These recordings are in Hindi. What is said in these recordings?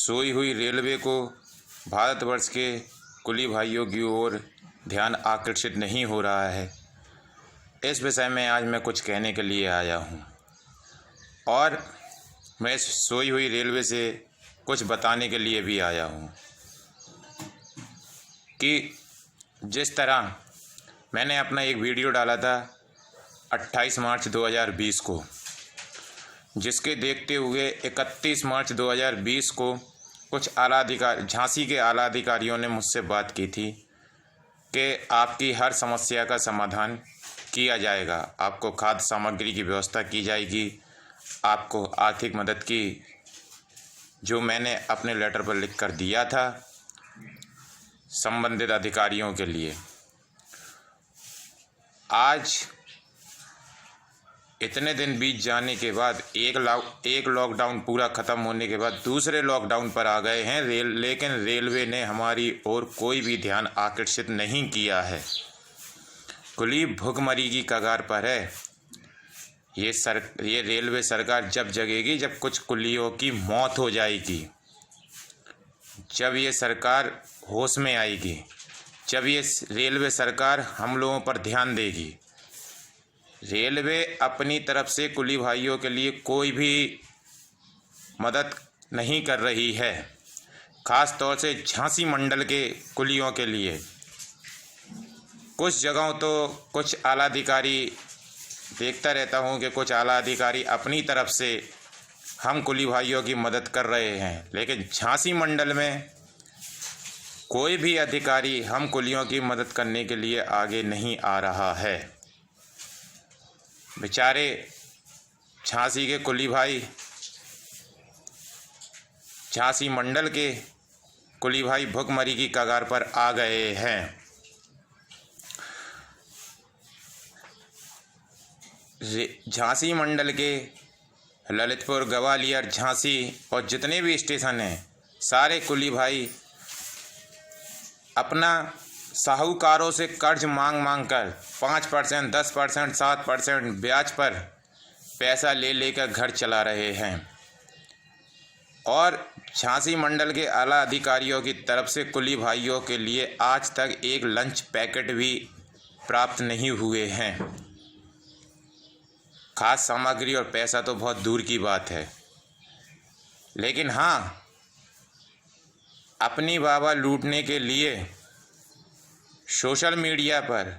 सोई हुई रेलवे को भारतवर्ष के कुली भाइयों की ओर ध्यान आकर्षित नहीं हो रहा है। इस विषय में आज मैं कुछ कहने के लिए आया हूँ और मैं सोई हुई रेलवे से कुछ बताने के लिए भी आया हूँ कि जिस तरह मैंने अपना एक वीडियो डाला था 28 मार्च 2020 को, जिसके देखते हुए 31 मार्च 2020 को कुछ झांसी के आला अधिकारियों ने मुझसे बात की थी कि आपकी हर समस्या का समाधान किया जाएगा, आपको खाद्य सामग्री की व्यवस्था की जाएगी, आपको आर्थिक मदद की, जो मैंने अपने लेटर पर लिख कर दिया था संबंधित अधिकारियों के लिए। आज इतने दिन बीत जाने के बाद एक लॉकडाउन पूरा ख़त्म होने के बाद दूसरे लॉकडाउन पर आ गए हैं लेकिन रेलवे ने हमारी ओर कोई भी ध्यान आकर्षित नहीं किया है। कुली भुखमरी की कगार पर है। ये रेलवे सरकार जब जगेगी जब कुछ कुलियों की मौत हो जाएगी, जब ये सरकार होश में आएगी, जब ये रेलवे सरकार हम लोगों पर ध्यान देगी। रेलवे अपनी तरफ से कुली भाइयों के लिए कोई भी मदद नहीं कर रही है, ख़ास तौर से झांसी मंडल के कुलियों के लिए। कुछ जगहों तो कुछ आला अधिकारी देखता रहता हूँ कि कुछ आला अधिकारी अपनी तरफ से हम कुली भाइयों की मदद कर रहे हैं, लेकिन झांसी मंडल में कोई भी अधिकारी हम कुलियों की मदद करने के लिए आगे नहीं आ रहा है। बेचारे झांसी के कुली भाई, झांसी मंडल के कुली भाई भुखमरी की कगार पर आ गए हैं। झांसी मंडल के ललितपुर, ग्वालियर, झांसी और जितने भी स्टेशन हैं, सारे कुली भाई अपना साहूकारों से कर्ज मांग कर 5%, 10%, 7% ब्याज पर पैसा ले लेकर घर चला रहे हैं और झांसी मंडल के आला अधिकारियों की तरफ से कुली भाइयों के लिए आज तक एक लंच पैकेट भी प्राप्त नहीं हुए हैं। खाद्य सामग्री और पैसा तो बहुत दूर की बात है, लेकिन हाँ, अपनी वाह लूटने के लिए सोशल मीडिया पर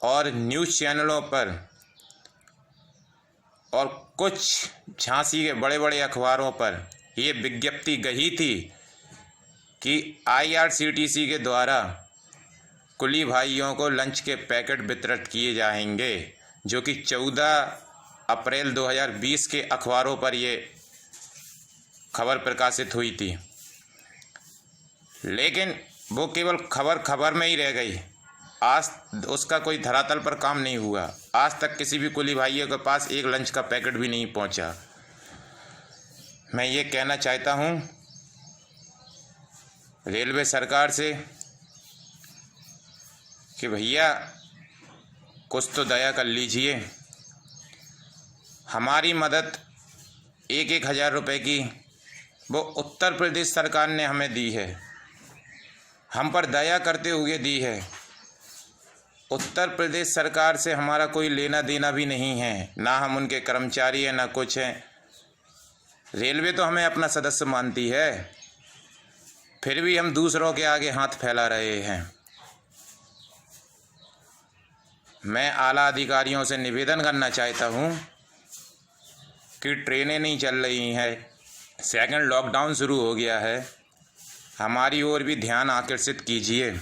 और न्यूज़ चैनलों पर और कुछ झांसी के बड़े बड़े अखबारों पर ये विज्ञप्ति गई थी कि IRCTC के द्वारा कुली भाइयों को लंच के पैकेट वितरित किए जाएंगे, जो कि 14 अप्रैल 2020 के अखबारों पर ये खबर प्रकाशित हुई थी। लेकिन वो केवल खबर में ही रह गई, आज उसका कोई धरातल पर काम नहीं हुआ। आज तक किसी भी कुली भाइयों के पास एक लंच का पैकेट भी नहीं पहुंचा। मैं ये कहना चाहता हूं रेलवे सरकार से कि भैया कुछ तो दया कर लीजिए। हमारी मदद 1,000 रुपये की वो उत्तर प्रदेश सरकार ने हमें दी है, हम पर दया करते हुए दी है। उत्तर प्रदेश सरकार से हमारा कोई लेना देना भी नहीं है, ना हम उनके कर्मचारी हैं ना कुछ हैं। रेलवे तो हमें अपना सदस्य मानती है, फिर भी हम दूसरों के आगे हाथ फैला रहे हैं। मैं आला अधिकारियों से निवेदन करना चाहता हूँ कि ट्रेनें नहीं चल रही हैं, सेकंड लॉकडाउन शुरू हो गया है, हमारी ओर भी ध्यान आकर्षित कीजिए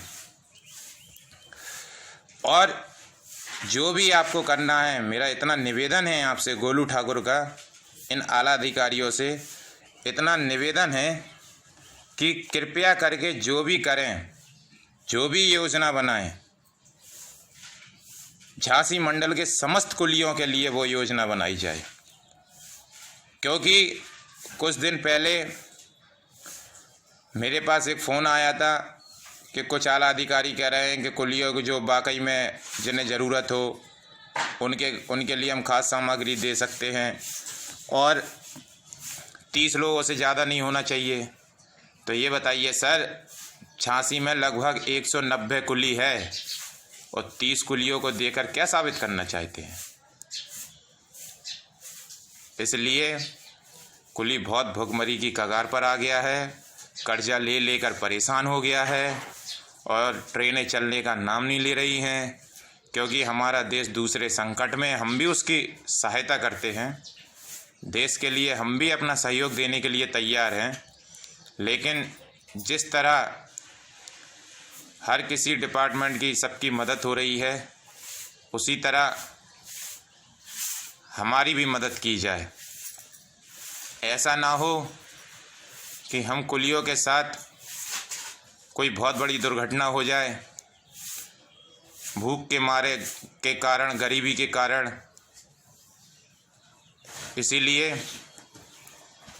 और जो भी आपको करना है, मेरा इतना निवेदन है आपसे, गोलू ठाकुर का इन आला अधिकारियों से इतना निवेदन है कि कृपया करके जो भी करें, जो भी योजना बनाएं, झांसी मंडल के समस्त कुलियों के लिए वो योजना बनाई जाए। क्योंकि कुछ दिन पहले मेरे पास एक फ़ोन आया था कि कुछ आला अधिकारी कह रहे हैं कि कुलियों को जो वाकई में जिन्हें ज़रूरत हो उनके लिए हम खाद्य सामग्री दे सकते हैं और 30 लोगों से ज़्यादा नहीं होना चाहिए। तो ये बताइए सर, झांसी में लगभग 190 कुली है और 30 कुलियों को देकर क्या साबित करना चाहते हैं? इसलिए कुली बहुत भुखमरी की कगार पर आ गया है, कर्जा ले लेकर परेशान हो गया है और ट्रेनें चलने का नाम नहीं ले रही हैं, क्योंकि हमारा देश दूसरे संकट में, हम भी उसकी सहायता करते हैं। देश के लिए हम भी अपना सहयोग देने के लिए तैयार हैं, लेकिन जिस तरह हर किसी डिपार्टमेंट की सबकी मदद हो रही है, उसी तरह हमारी भी मदद की जाए। ऐसा ना हो कि हम कुलियों के साथ कोई बहुत बड़ी दुर्घटना हो जाए, भूख के मारे के कारण, गरीबी के कारण। इसीलिए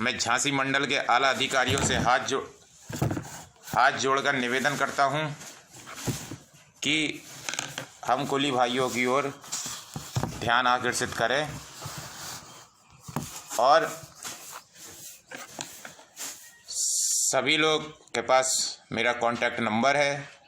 मैं झांसी मंडल के आला अधिकारियों से हाथ जोड़कर निवेदन करता हूं कि हम कुली भाइयों की ओर ध्यान आकर्षित करें और सभी लोग के पास मेरा कॉन्टैक्ट नंबर है।